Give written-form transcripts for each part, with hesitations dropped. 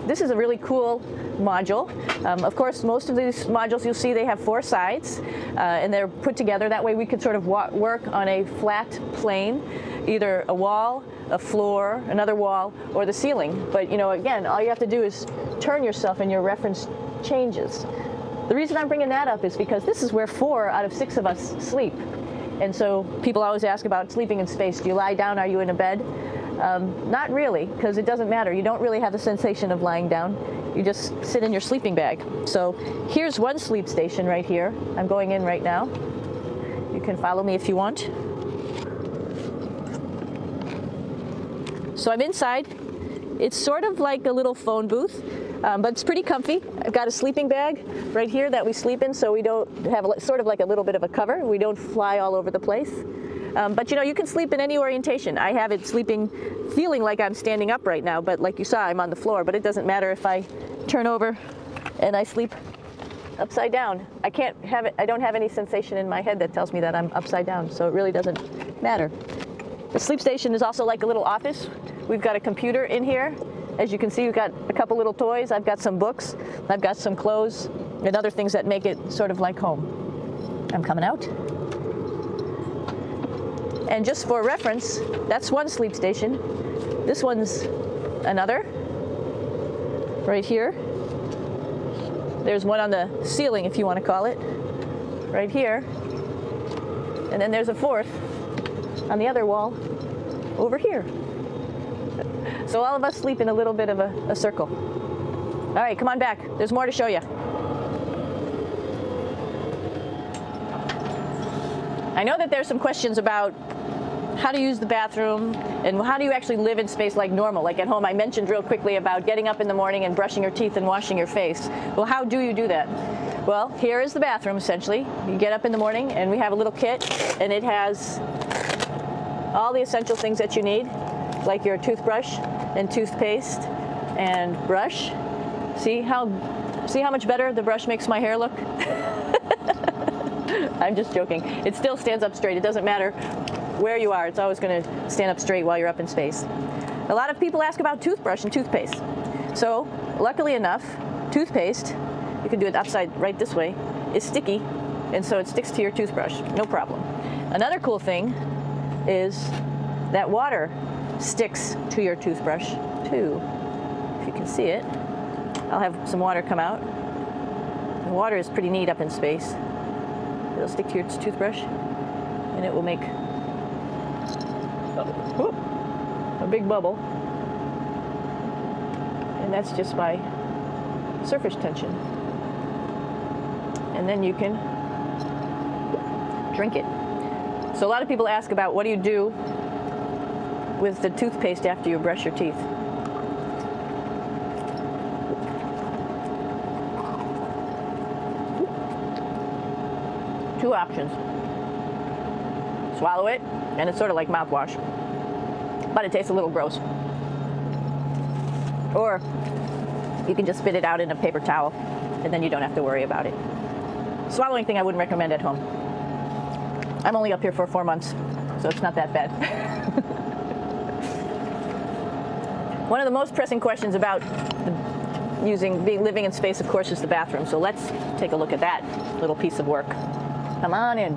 this is a really cool module. Of course, most of these modules you'll see they have 4 sides, and they're put together. That way we could sort of work on a flat plane, either a wall, a floor, another wall, or the ceiling. But you know, again, all you have to do is turn yourself and your reference changes. The reason I'm bringing that up is because this is where 4 out of 6 of us sleep. And so people always ask about sleeping in space. Do you lie down? Are you in a bed? Not really, because it doesn't matter. You don't really have the sensation of lying down. You just sit in your sleeping bag. So here's one sleep station right here. I'm going in right now. You can follow me if you want. So I'm inside. It's sort of like a little phone booth, but it's pretty comfy. I've got a sleeping bag right here that we sleep in, so we don't have sort of like a little bit of a cover. We don't fly all over the place. But you know, you can sleep in any orientation. I have it sleeping, feeling like I'm standing up right now, but like you saw, I'm on the floor. But it doesn't matter if I turn over and I sleep upside down. I can't have it. I don't have any sensation in my head that tells me that I'm upside down, so it really doesn't matter. The sleep station is also like a little office. We've got a computer in here. As you can see, we've got a couple little toys. I've got some books. I've got some clothes and other things that make it sort of like home. I'm coming out. And just for reference, that's one sleep station. This one's another, right here. There's one on the ceiling, if you want to call it, right here. And then there's a 4th on the other wall over here. So all of us sleep in a little bit of a circle. All right, come on back. There's more to show you. I know that there's some questions about how to use the bathroom and how do you actually live in space like normal, like at home. I mentioned real quickly about getting up in the morning and brushing your teeth and washing your face. Well, how do you do that? Well, here is the bathroom, essentially. You get up in the morning and we have a little kit, and it has all the essential things that you need, like your toothbrush and toothpaste and brush. See how much better the brush makes my hair look? I'm just joking. It still stands up straight. It doesn't matter where you are. It's always going to stand up straight while you're up in space. A lot of people ask about toothbrush and toothpaste. So luckily enough, toothpaste, you can do it upside right this way, is sticky, and so it sticks to your toothbrush. No problem. Another cool thing is that water sticks to your toothbrush too. If you can see it, I'll have some water come out. The water is pretty neat up in space. It'll stick to your toothbrush, and it will make a big bubble, and that's just by surface tension. And then you can drink it. So a lot of people ask about what do you do with the toothpaste after you brush your teeth. Two options. Swallow it, and it's sort of like mouthwash, but it tastes a little gross. Or you can just spit it out in a paper towel, and then you don't have to worry about it. Swallowing thing I wouldn't recommend at home. I'm only up here for 4 months, so it's not that bad. One of the most pressing questions about living in space, of course, is the bathroom. So let's take a look at that little piece of work. Come on in.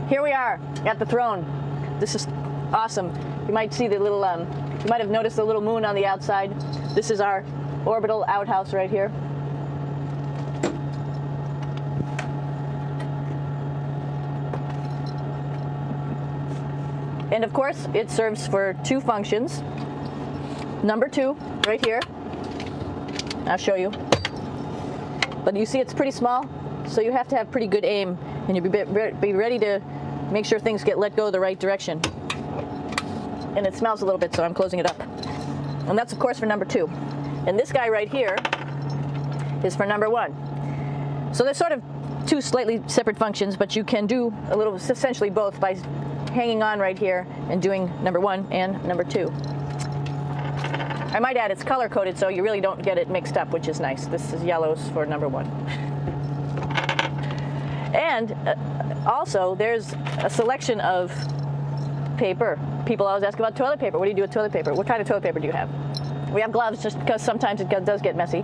Here we are at the throne. This is awesome. You might see the little, you might have noticed the little moon on the outside. This is our orbital outhouse right here. And of course, it serves for 2 functions. Number 2, right here. I'll show you. But you see it's pretty small, so you have to have pretty good aim, and you be ready to make sure things get let go the right direction. And it smells a little bit, so I'm closing it up. And that's, of course, for number 2. And this guy right here is for number 1. So there's sort of 2 slightly separate functions, but you can do a little, essentially both, by hanging on right here and doing number 1 and number 2. I might add it's color-coded, so you really don't get it mixed up, which is nice. This is yellows for number 1. And Also, there's a selection of paper. People always ask about toilet paper. What do you do with toilet paper? What kind of toilet paper do you have? We have gloves just because sometimes it does get messy.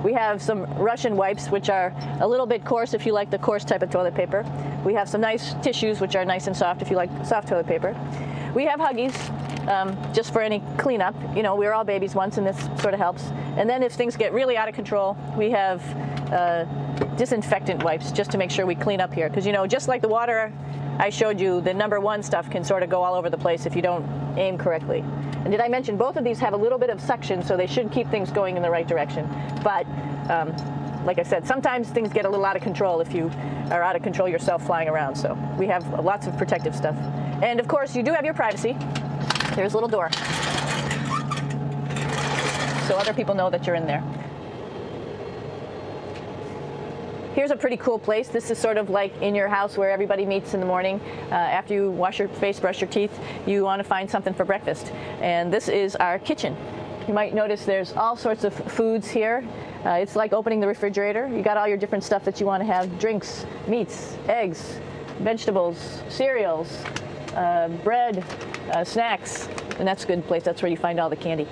We have some Russian wipes, which are a little bit coarse if you like the coarse type of toilet paper. We have some nice tissues, which are nice and soft if you like soft toilet paper. We have Huggies, just for any cleanup. You know, we were all babies once, and this sort of helps. And then if things get really out of control, we have disinfectant wipes just to make sure we clean up here. Because, you know, just like the water I showed you, the number one stuff can sort of go all over the place if you don't aim correctly. And did I mention both of these have a little bit of suction, so they should keep things going in the right direction. But like I said, sometimes things get a little out of control if you are out of control yourself flying around. So we have lots of protective stuff. And of course, you do have your privacy. There's a little door, so other people know that you're in there. Here's a pretty cool place. This is sort of like in your house where everybody meets in the morning. After you wash your face, brush your teeth, you want to find something for breakfast. And this is our kitchen. You might notice there's all sorts of foods here. It's like opening the refrigerator. You got all your different stuff that you want to have: drinks, meats, eggs, vegetables, cereals, bread, snacks. And that's a good place. That's where you find all the candy.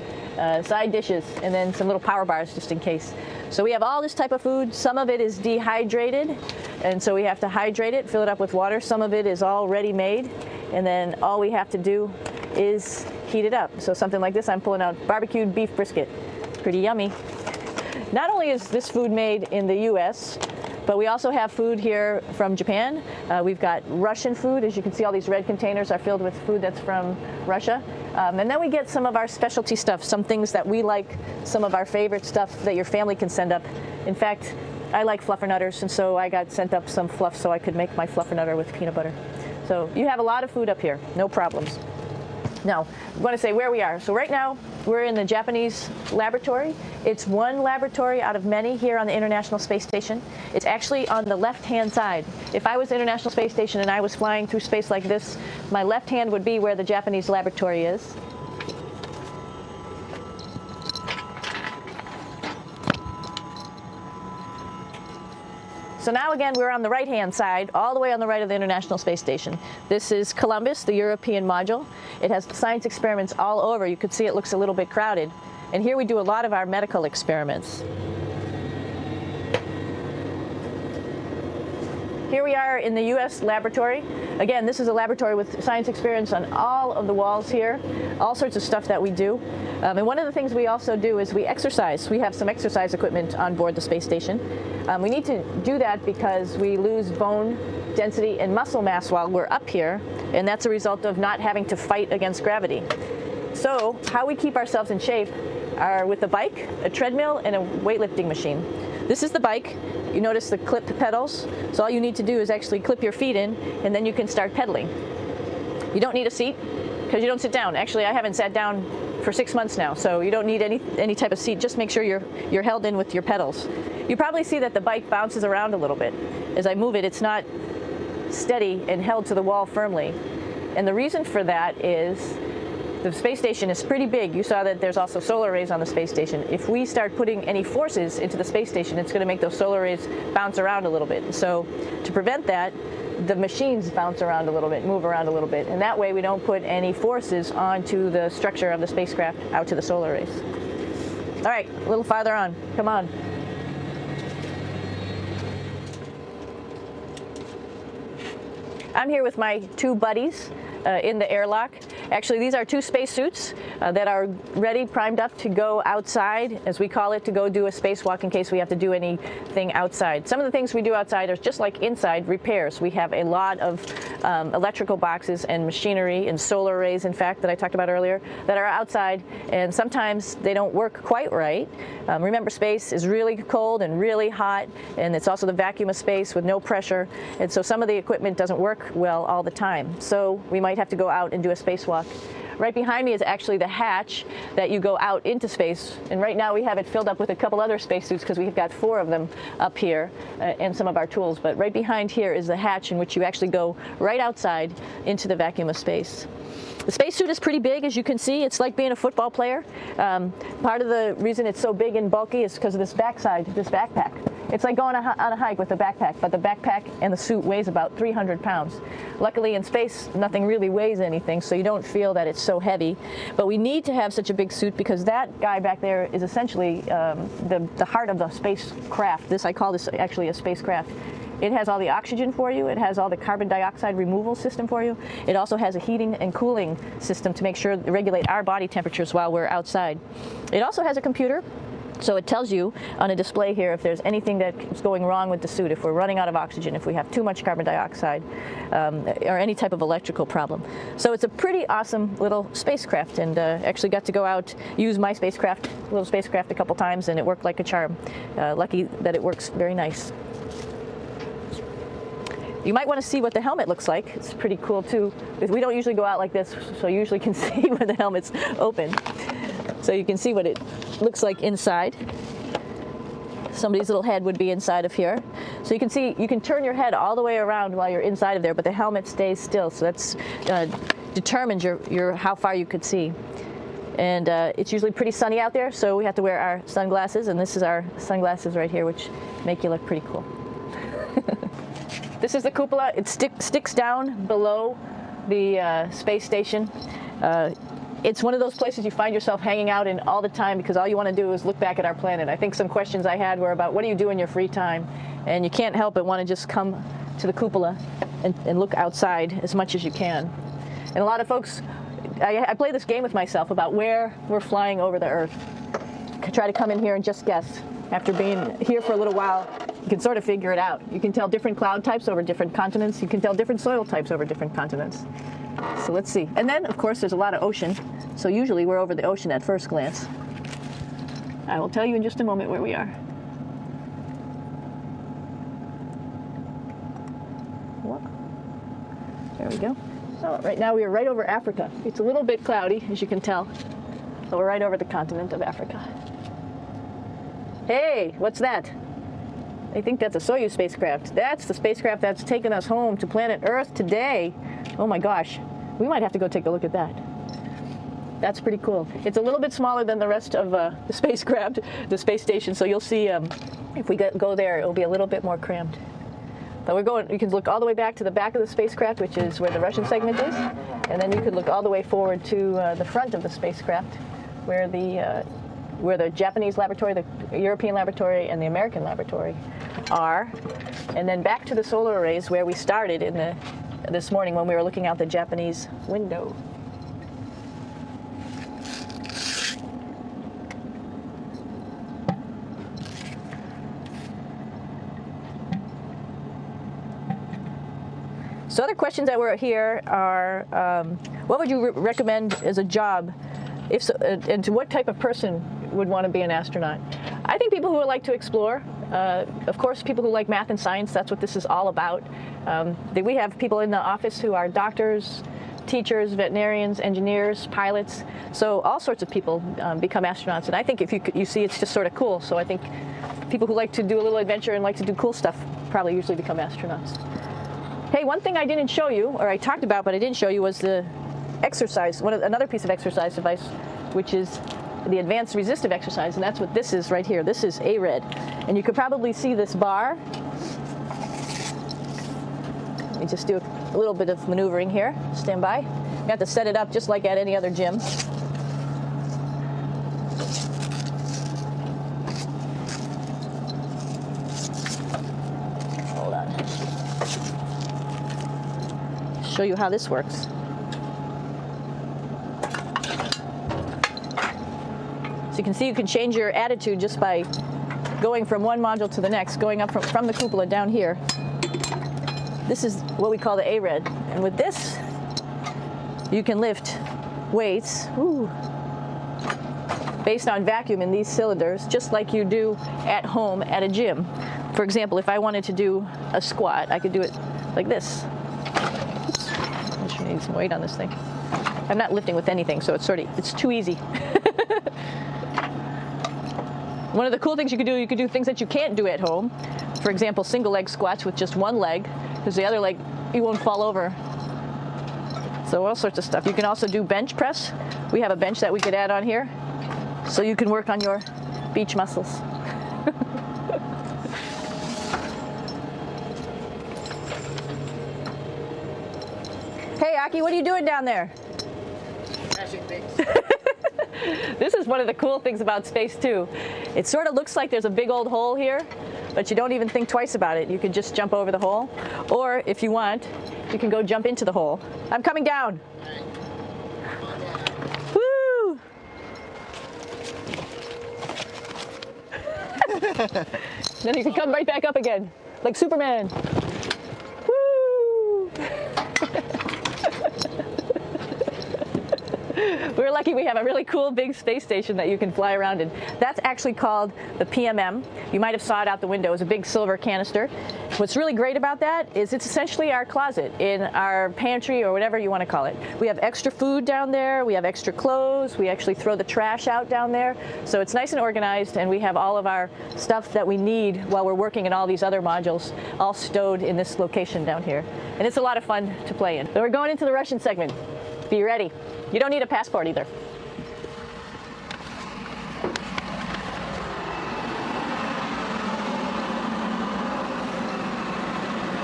Side dishes, and then some little power bars just in case. So we have all this type of food. Some of it is dehydrated, and so we have to hydrate it, fill it up with water. Some of it is already made, and then all we have to do is heat it up. So something like this, I'm pulling out barbecued beef brisket. Pretty yummy. Not only is this food made in the US, but we also have food here from Japan. We've got Russian food. As you can see, all these red containers are filled with food that's from Russia. And then we get some of our specialty stuff, some things that we like, some of our favorite stuff that your family can send up. In fact, I like fluffernutters, and so I got sent up some fluff so I could make my fluffernutter with peanut butter. So you have a lot of food up here, no problems. Now, I'm going to say where we are. So right now, we're in the Japanese laboratory. It's one laboratory out of many here on the International Space Station. It's actually on the left-hand side. If I was International Space Station and I was flying through space like this, my left hand would be where the Japanese laboratory is. So now again, we're on the right-hand side, all the way on the right of the International Space Station. This is Columbus, the European module. It has science experiments all over. You can see it looks a little bit crowded. And here we do a lot of our medical experiments. Here we are in the U.S. laboratory. Again, this is a laboratory with science experiments on all of the walls here, all sorts of stuff that we do. And one of the things we also do is we exercise. We have some exercise equipment on board the space station. We need to do that because we lose bone density and muscle mass while we're up here, and that's a result of not having to fight against gravity. So how we keep ourselves in shape are with a bike, a treadmill, and a weightlifting machine. This is the bike. You notice the clipped pedals. So all you need to do is actually clip your feet in, and then you can start pedaling. You don't need a seat because you don't sit down. Actually, I haven't sat down for 6 months now, so you don't need any type of seat. Just make sure you're held in with your pedals. You probably see that the bike bounces around a little bit. As I move it, it's not steady and held to the wall firmly. And the reason for that is the space station is pretty big. You saw that there's also solar arrays on the space station. If we start putting any forces into the space station, it's going to make those solar arrays bounce around a little bit. So to prevent that, the machines bounce around a little bit, move around a little bit, and that way we don't put any forces onto the structure of the spacecraft out to the solar arrays. All right, a little farther on. Come on. I'm here with my two buddies in the airlock. Actually, these are two spacesuits that are ready, primed up to go outside, as we call it, to go do a spacewalk in case we have to do anything outside. Some of the things we do outside are just like inside, repairs. We have a lot of electrical boxes and machinery and solar arrays, in fact, that I talked about earlier, that are outside, and sometimes they don't work quite right. Remember, space is really cold and really hot, and it's also the vacuum of space with no pressure, and so some of the equipment doesn't work well all the time. So we might have to go out and do a spacewalk. Right behind me is actually the hatch that you go out into space, and right now we have it filled up with a couple other spacesuits because we've got 4 of them up here and some of our tools, but right behind here is the hatch in which you actually go right outside into the vacuum of space. The spacesuit is pretty big, as you can see. It's like being a football player. Part of the reason it's so big and bulky is because of this backside, this backpack. It's like going on a hike with a backpack, but the backpack and the suit weighs about 300 pounds. Luckily in space, nothing really weighs anything, so you don't feel that it's so heavy. But we need to have such a big suit because that guy back there is essentially the heart of the spacecraft. I call this actually a spacecraft. It has all the oxygen for you. It has all the carbon dioxide removal system for you. It also has a heating and cooling system to make sure to regulate our body temperatures while we're outside. It also has a computer. So it tells you on a display here if there's anything that's going wrong with the suit, if we're running out of oxygen, if we have too much carbon dioxide, or any type of electrical problem. So it's a pretty awesome little spacecraft, and actually got to go out, use my little spacecraft a couple times, and it worked like a charm. Lucky that it works very nice. You might want to see what the helmet looks like. It's pretty cool too. We don't usually go out like this, so you usually can see when the helmet's open. So you can see what it looks like inside. Somebody's little head would be inside of here. So you can see, you can turn your head all the way around while you're inside of there, but the helmet stays still. So that's determines how far you could see. And it's usually pretty sunny out there, so we have to wear our sunglasses, and this is our sunglasses right here, which make you look pretty cool. This is the cupola. It sticks down below the space station. It's one of those places you find yourself hanging out in all the time because all you want to do is look back at our planet. I think some questions I had were about what do you do in your free time? And you can't help but want to just come to the cupola and look outside as much as you can. And a lot of folks, I play this game with myself about where we're flying over the Earth. I try to come in here and just guess. After being here for a little while, you can sort of figure it out. You can tell different cloud types over different continents. You can tell different soil types over different continents. So let's see. And then, of course, there's a lot of ocean. So usually we're over the ocean at first glance. I will tell you in just a moment where we are. There we go. So right now we are right over Africa. It's a little bit cloudy, as you can tell. So we're right over the continent of Africa. Hey, what's that? I think that's a Soyuz spacecraft. That's the spacecraft that's taken us home to planet Earth today. Oh my gosh, we might have to go take a look at that. That's pretty cool. It's a little bit smaller than the rest of the spacecraft, the space station, so you'll see if we go there, it'll be a little bit more cramped. But we're going, you can look all the way back to the back of the spacecraft, which is where the Russian segment is, and then you could look all the way forward to the front of the spacecraft, where the Japanese laboratory, the European laboratory, and the American laboratory are, and then back to the solar arrays where we started this morning when we were looking out the Japanese window. So other questions that were here are, what would you recommend as a job, if so, and to what type of person would want to be an astronaut? I think people who would like to explore. Of course, people who like math and science, that's what this is all about. We have people in the office who are doctors, teachers, veterinarians, engineers, pilots. So all sorts of people become astronauts. And I think if you see, it's just sort of cool. So I think people who like to do a little adventure and like to do cool stuff probably usually become astronauts. Hey, one thing I didn't show you, or I talked about but I didn't show you, was the exercise, another piece of exercise device, which is the advanced resistive exercise, and that's what this is right here. This is ARED. And you could probably see this bar. Let me just do a little bit of maneuvering here. Stand by. You have to set it up just like at any other gym. Hold on. Show you how this works. So you can see you can change your attitude just by going from one module to the next, going up from the cupola down here. This is what we call the ARED. And with this, you can lift weights based on vacuum in these cylinders, just like you do at home at a gym. For example, if I wanted to do a squat, I could do it like this. Oops. I should need some weight on this thing. I'm not lifting with anything, so it's too easy. One of the cool things you could do things that you can't do at home. For example, single leg squats with just one leg, because the other leg, you won't fall over. So all sorts of stuff. You can also do bench press. We have a bench that we could add on here, so you can work on your beach muscles. Aki, what are you doing down there? Crashing things. This is one of the cool things about space too. It sort of looks like there's a big old hole here, but you don't even think twice about it. You can just jump over the hole, or if you want, you can go jump into the hole. I'm coming down. Woo! Then you can come right back up again, like Superman. Woo! We're lucky we have a really cool big space station that you can fly around in. That's actually called the PMM. You might have saw it out the window. It's a big silver canister. What's really great about that is it's essentially our closet in our pantry or whatever you want to call it. We have extra food down there. We have extra clothes. We actually throw the trash out down there. So it's nice and organized, and we have all of our stuff that we need while we're working in all these other modules all stowed in this location down here. And it's a lot of fun to play in. So we're going into the Russian segment. Be ready. You don't need a passport either.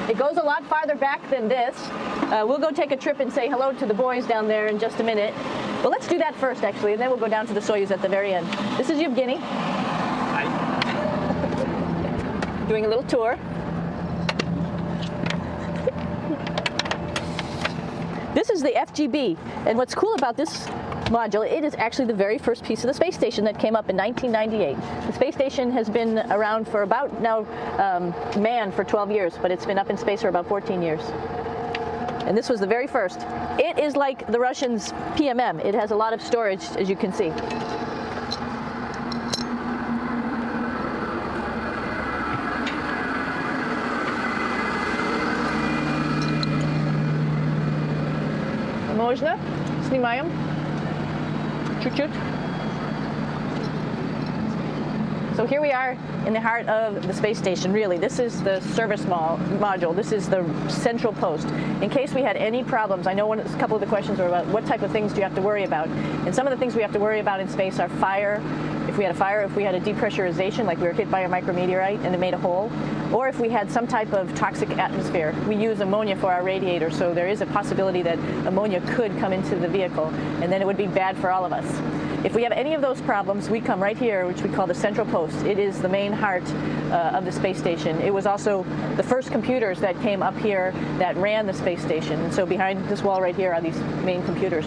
It goes a lot farther back than this. We'll go take a trip and say hello to the boys down there in just a minute. Well, let's do that first, actually, and then we'll go down to the Soyuz at the very end. This is Yevgeny. Hi. Doing a little tour. This is the FGB, and what's cool about this module, it is actually the very first piece of the space station that came up in 1998. The space station has been around for about now, manned for 12 years, but it's been up in space for about 14 years. And this was the very first. It is like the Russians' PMM. It has a lot of storage, as you can see. Можно? Снимаем. Чуть-чуть. So here we are in the heart of the space station, really. This is the service module. This is the central post. In case we had any problems, I know a couple of the questions were about what type of things do you have to worry about. And some of the things we have to worry about in space are fire. If we had a fire, if we had a depressurization, like we were hit by a micrometeorite and it made a hole, or if we had some type of toxic atmosphere. We use ammonia for our radiator, so there is a possibility that ammonia could come into the vehicle, and then it would be bad for all of us. If we have any of those problems, we come right here, which we call the central post. It is the main heart of the space station. It was also the first computers that came up here that ran the space station. And so behind this wall right here are these main computers.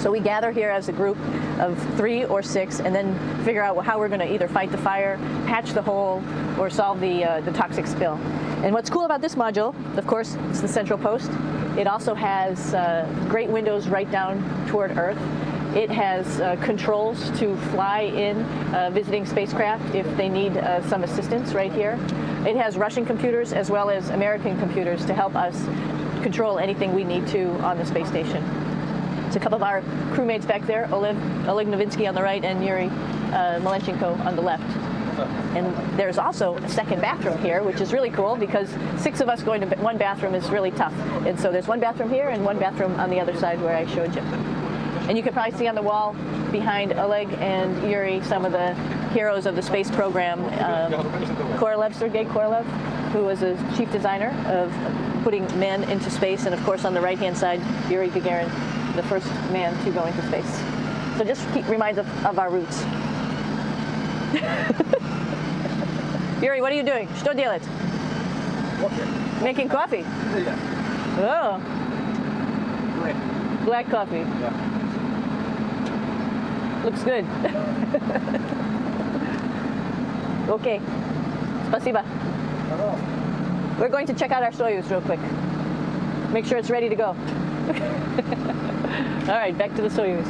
So we gather here as a group of 3 or 6 and then figure out how we're going to either fight the fire, patch the hole, or solve the toxic spill. And what's cool about this module, of course, it's the central post. It also has great windows right down toward Earth. It has controls to fly in visiting spacecraft if they need some assistance right here. It has Russian computers as well as American computers to help us control anything we need to on the space station. It's a couple of our crewmates back there, Oleg Novinsky on the right and Yuri Malenchenko on the left. And there's also a second bathroom here, which is really cool because 6 of us going to one bathroom is really tough. And so there's one bathroom here and one bathroom on the other side where I showed you. And you can probably see on the wall behind Oleg and Yuri some of the heroes of the space program. Sergei Korolev, who was a chief designer of putting men into space, and of course on the right-hand side, Yuri Gagarin, the first man to go into space. So just reminds us of our roots. Yuri, what are you doing? Что делать? Coffee. Making coffee? Yeah. Oh. Black coffee. Yeah. Looks good. Okay. Спасибо. Hello. We're going to check out our Soyuz real quick. Make sure it's ready to go. All right, back to the Soyuz.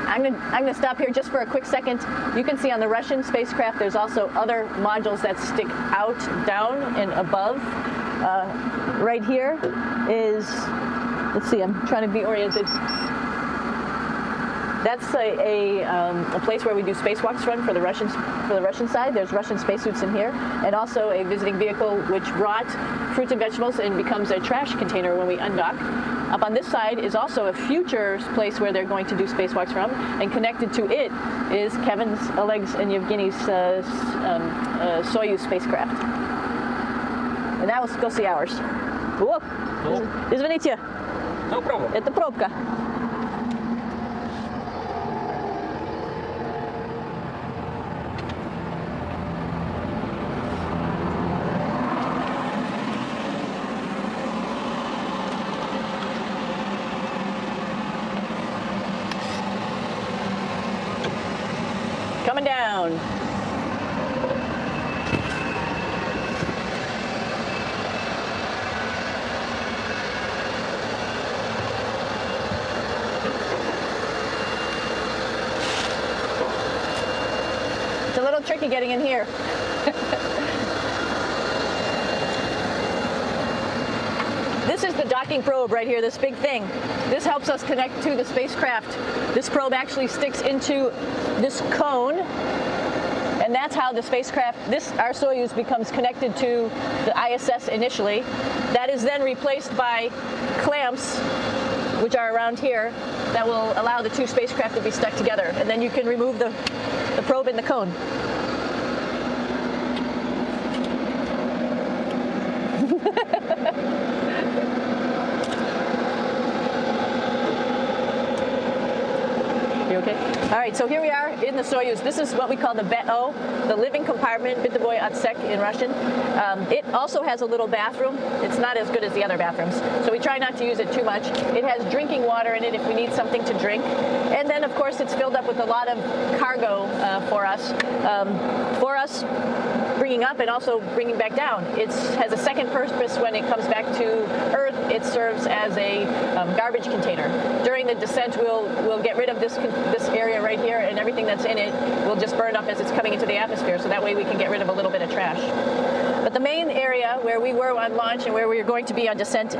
I'm going to stop here just for a quick second. You can see on the Russian spacecraft there's also other modules that stick out, down, and above. Right here is, let's see, I'm trying to be oriented. That's a place where we do spacewalks from for the Russian side. There's Russian spacesuits in here, and also a visiting vehicle which brought fruits and vegetables and becomes a trash container when we undock. Up on this side is also a future place where they're going to do spacewalks from, and connected to it is Kevin's, Oleg's, and Yevgeny's Soyuz spacecraft. And now let's go see ours. Whoa! Извините. No problem. Это пробка. Coming down. It's a little tricky getting in here. This is the docking probe right here, this big thing. This helps us connect to the spacecraft. This probe actually sticks into this cone, and that's how the spacecraft, our Soyuz, becomes connected to the ISS initially. That is then replaced by clamps, which are around here, that will allow the two spacecraft to be stuck together. And then you can remove the probe in the cone. You okay? All right, so here we are in the Soyuz. This is what we call the BEO, the living compartment, bytovoy otsek in Russian. It also has a little bathroom. It's not as good as the other bathrooms, so we try not to use it too much. It has drinking water in it if we need something to drink. And then, of course, it's filled up with a lot of cargo for us bringing up and also bringing back down. It has a second purpose when it comes back to Earth. It serves as a garbage container. During the descent, we'll get rid of this area right here, and everything that's in it will just burn up as it's coming into the atmosphere, so that way we can get rid of a little bit of trash. But the main area where we were on launch and where we are going to be on descent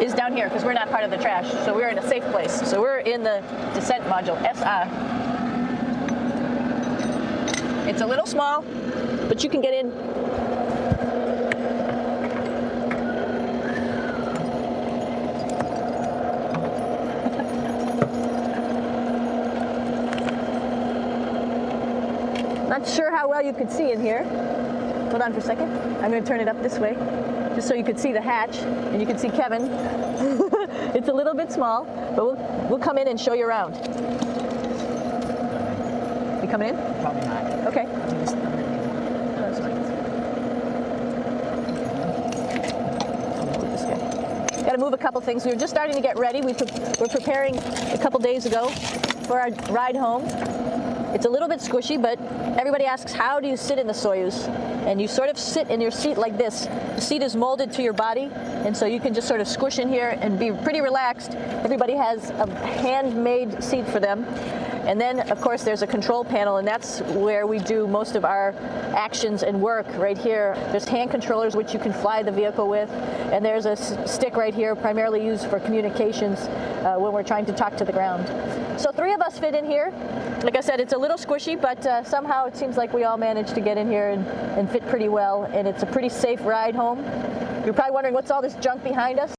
is down here, because we're not part of the trash, so we're in a safe place. So we're in the descent module, SA. It's a little small, but you can get in. Not sure how well you could see in here. Hold on for a second. I'm going to turn it up this way, just so you could see the hatch and you can see Kevin. It's a little bit small, but we'll come in and show you around. You coming in? Probably not. Okay. Got to move a couple things. We were just starting to get ready. We're preparing a couple days ago for our ride home. It's a little bit squishy, but everybody asks, how do you sit in the Soyuz? And you sort of sit in your seat like this. The seat is molded to your body, and so you can just sort of squish in here and be pretty relaxed. Everybody has a handmade seat for them. And then, of course, there's a control panel, and that's where we do most of our actions and work right here. There's hand controllers, which you can fly the vehicle with, and there's a stick right here, primarily used for communications when we're trying to talk to the ground. So 3 of us fit in here. Like I said, it's a little squishy, but somehow it seems like we all managed to get in here and fit pretty well, and it's a pretty safe ride home. You're probably wondering, what's all this junk behind us?